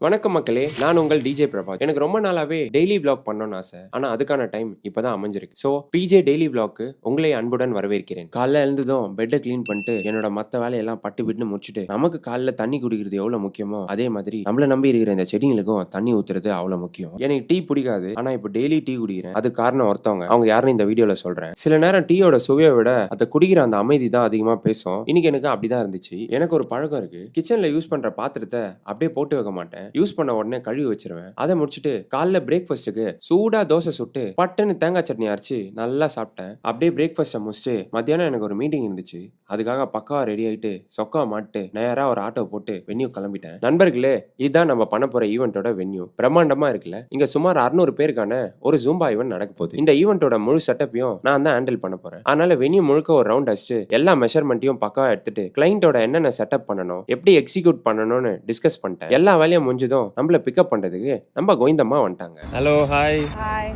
வணக்கம் மக்களே, நான் உங்கள் டிஜே பிரபா. எனக்கு ரொம்ப நாளாவே டெய்லி விளாக் பண்ணணும்னு ஆசை. ஆனா அதுக்கான டைம் இப்பதான் அமைஞ்சிருக்கு. சோ பிஜே டெய்லி விளாக்கு உங்களை அன்புடன் வரவேற்கிறேன். காலைல எழுந்ததும் பெட்டை கிளீன் பண்ணிட்டு என்னோட மத்த வேலையெல்லாம் பட்டு விட்டு முடிச்சுட்டு நமக்கு காலைல தண்ணி குடிக்கிறது எவ்வளவு முக்கியமோ அதே மாதிரி நம்மள நம்பி இருக்கிற இந்த செடிங்களுக்கும் தண்ணி ஊத்துறது அவ்வளவு முக்கியம். எனக்கு டீ பிடிக்காது, ஆனா இப்போ டெய்லி டீ குடிக்கிறேன். அது காரணம் ஒருத்தவங்க, அவங்க யாருன்னு இந்த வீடியோல சொல்றேன். சில நேரம் டீயோட சுவையை விட அதை குடிக்கிற அந்த அமைதி தான் அதிகமா பேசும். இன்னைக்கு எனக்கு அப்படிதான் இருந்துச்சு. எனக்கு ஒரு பழக்கம் இருக்கு, கிச்சன்ல யூஸ் பண்ற பாத்திரத்தை அப்படியே போட்டு வைக்க மாட்டேன். யூஸ் பண்ண உடனே கழுவி வச்சிருவேன். அதை முடிச்சுட்டு காலைல பிரேக்ஃபாஸ்ட்டுக்கு சூடா தோசை சுட்டு பட்டுன்னு தேங்காய் சட்னி அரைச்சு நல்லா சாப்பிட்டேன். அப்படியே பிரேக்ஃபாஸ்ட்டை முடிச்சுட்டு மத்தியானம் எனக்கு ஒரு மீட்டிங் இருந்துச்சு. அதுக்காக பக்காவா ரெடி ஆயிட்டு சொக்கா மாட்டு நேரா ஒரு ஆட்டோ போட்டு வென்யூ கிளம்பிட்டேன். நண்பர்களே, இதுதான் நம்ம பண்ண போற ஈவெண்டோட வென்யூ. பிரம்மாண்டமா இருக்குல்ல. இங்க சுமார் 600 பேருக்கான ஒரு ஜூம்பா ஈவெண்ட் நடக்க போகுது. இந்த ஈவெண்டோட முழு செட்டப்பையும் நான் தான் ஹேண்டில் பண்ண போறேன். அதனால வென்யூ முழுக்க ஒரு ரவுண்ட் அடிச்சுட்டு எல்லா மெஷர்மெண்ட்டையும் பக்காவா எடுத்துட்டு கிளைண்டோட என்னென்ன செட்டப் பண்ணணும், எப்படி எக்ஸிக்யூட் பண்ணணும்னு டிஸ்கஸ் பண்ணிட்டேன். எல்லா வேலையும் முடிஞ்சதும் நம்மள பிக்கப் பண்றதுக்கு நம்ம கோவிந்தம்மா வந்துட்டாங்க. Hello, hi. ஹாய்.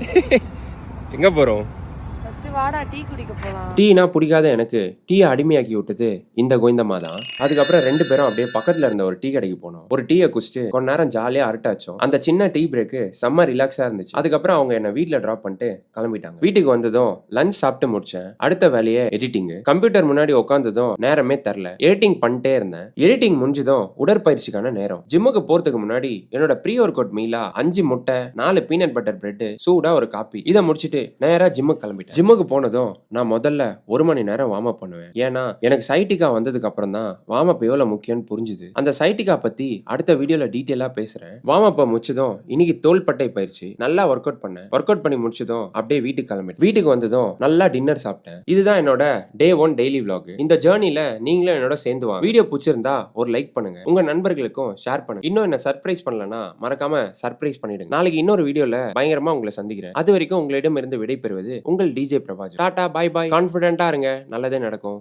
எங்க போறோம்? ஃபர்ஸ்ட் வாடா டீ குடிக்க போலாம். டீனா பிடிக்காத எனக்கு டீயை அடிமையாக்கி விட்டது இந்த கோவிந்தம்மா தான். அதுக்கப்புறம் 2 பேரும் அப்படியே பக்கத்துல இருந்த ஒரு டீ கடைக்கு போனோம். ஒரு டீயை குடிச்சிட்டு கொஞ்ச நேரம் ஜாலியா அரட்டாச்சோம். அந்த சின்ன டீ பிரேக்கு செம்ம ரிலாக்ஸா இருந்துச்சு. அதுக்கப்புறம் அவங்க என்ன வீட்டுல டிராப் பண்ணிட்டு கிளம்பிட்டாங்க. வீட்டுக்கு வந்ததும் லஞ்ச் சாப்பிட்டு முடிச்சேன். அடுத்த வேலையை எடிட்டிங். கம்ப்யூட்டர் முன்னாடி உட்காந்ததும் நேரமே தெரியல. எடிட்டிங் பண்ணிட்டே இருந்தேன். எடிட்டிங் முடிஞ்சதும் உடற்பயிற்சிக்கான நேரம். ஜிம்முக்கு போறதுக்கு முன்னாடி என்னோட ப்ரீ ஒர்க் அவுட் மீலா 5 முட்டை, 4 பீனட் பட்டர் பிரெட், சூடா ஒரு காப்பி இதை முடிச்சிட்டு நேரா ஜிம்முக்கு கிளம்பிட்டேன். ஜிம்முக்கு போனதும் நான் முதல்ல 1 மணி நேரம் வார்ம் அப் பண்ணுவேன். ஏன்னா எனக்கு சைட்டிகா வந்ததுக்கு அப்புறம் தான் வார்ம் அப் எவ்வளவு முக்கியம்னு புரிஞ்சுது. அந்த சைட்டிகா பத்தி அடுத்த வீடியோல டீடைலா பேசுறேன். வார்ம் அப் முடிச்சதும் இன்னைக்கு தோள்பட்டை பயிற்சி நல்லா ஒர்க் அவுட் பண்ணேன். ஒர்க் அவுட் பண்ணி முடிச்சதும் அப்படியே வீட்டுக்கு கிளம்பிட்டேன். வீட்டுக்கு வந்ததும் நல்லா டின்னர் சாப்பிட்டேன். இதுதான் என்னோட டே 1 டெய்லி vlog. இந்த ஜேர்னில நீங்களும் என்னோட சேர்ந்து வாங்க. வீடியோ பிடிச்சிருந்தா ஒரு லைக் பண்ணுங்க, உங்க நண்பர்களுக்கும் ஷேர் பண்ணுங்க. இன்னும் என்ன சர்ப்ரைஸ் பண்ணலனா மறக்காம சர்ப்ரைஸ் பண்ணிடுங்க. நாளைக்கு இன்னொரு வீடியோல பயங்கரமா உங்களை சந்திக்கிறேன். அது வரைக்கும் உங்களிடம் இருந்து விடைபெறுவது உங்கள் DJ Prabhaj. Tata, bye bye. கான்ஃபிடென்ட்டா இருங்க, நல்லதே நடக்கும்.